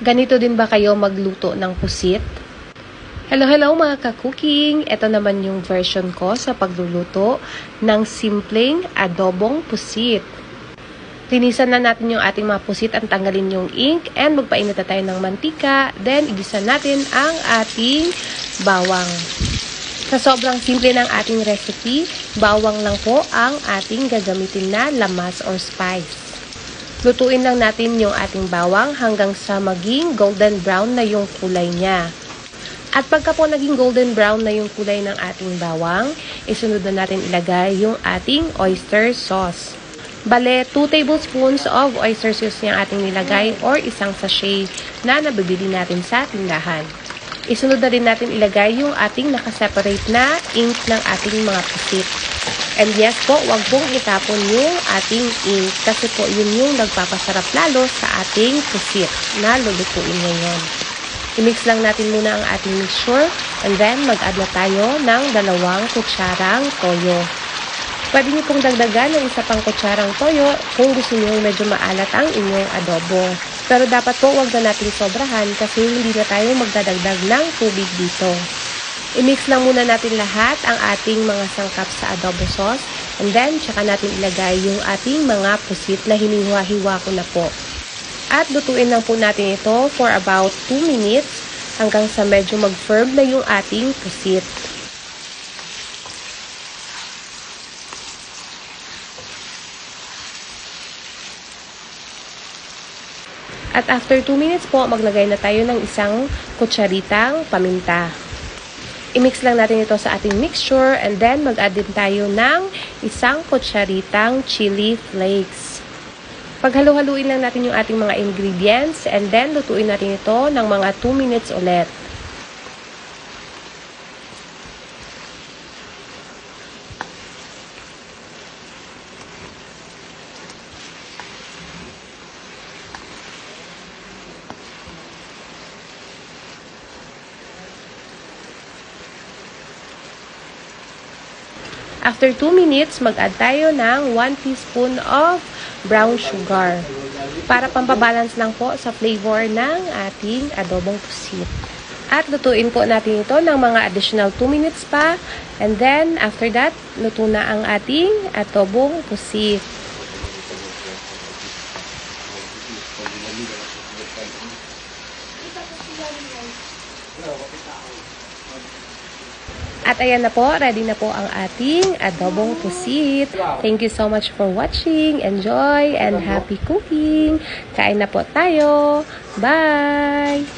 Ganito din ba kayo magluto ng pusit? Hello mga ka-cooking! Ito naman yung version ko sa pagluluto ng simpleng adobong pusit. Linisan na natin yung ating mga pusit at tanggalin yung ink and magpainit na tayo ng mantika. Then, igisa natin ang ating bawang. Sa sobrang simple ng ating recipe, bawang lang po ang ating gagamitin na lamas or spice. Lutuin lang natin yung ating bawang hanggang sa maging golden brown na yung kulay niya. At pagka po naging golden brown na yung kulay ng ating bawang, isunod na natin ilagay yung ating oyster sauce. Bale, 2 tablespoons of oyster sauce yung ating nilagay or isang sachet na nabibili natin sa tindahan. Isunod na rin natin ilagay yung ating nakaseparate na ink ng ating mga pusit. And yes po, wag pong itapon yung ating ink kasi po yun yung nagpapasarap lalo sa ating pusit na lulutuin ngayon. I-mix lang natin muna ang ating mixture and then mag-add na tayo ng 2 kutsarang toyo. Pwede niyo pong dagdagan ng 1 pang kutsarang toyo kung gusto niyo medyo maalat ang inyong adobo. Pero dapat po wag na natin sobrahan kasi hindi na tayo magdadagdag ng tubig dito. I-mix lang muna natin lahat ang ating mga sangkap sa adobo sauce and then tsaka natin ilagay yung ating mga pusit na hiniwa-hiwa ko na po. At lutuin lang po natin ito for about 2 minutes hanggang sa medyo mag-firm na yung ating pusit. At after 2 minutes po, maglagay na tayo ng 1 kutsaritang paminta. I-mix lang natin ito sa ating mixture and then mag-add din tayo ng 1 kutsaritang chili flakes. Paghalo-haluin lang natin yung ating mga ingredients and then lutuin natin ito ng mga 2 minutes ulit. After 2 minutes, mag-add tayo ng 1 teaspoon of brown sugar para pampabalance lang po sa flavor ng ating adobong pusit. At lutuin po natin ito ng mga additional 2 minutes pa and then after that, luto na ang ating adobong pusit. At ayan na po, ready na po ang ating adobong pusit. Thank you so much for watching. Enjoy and happy cooking. Kain na po tayo. Bye!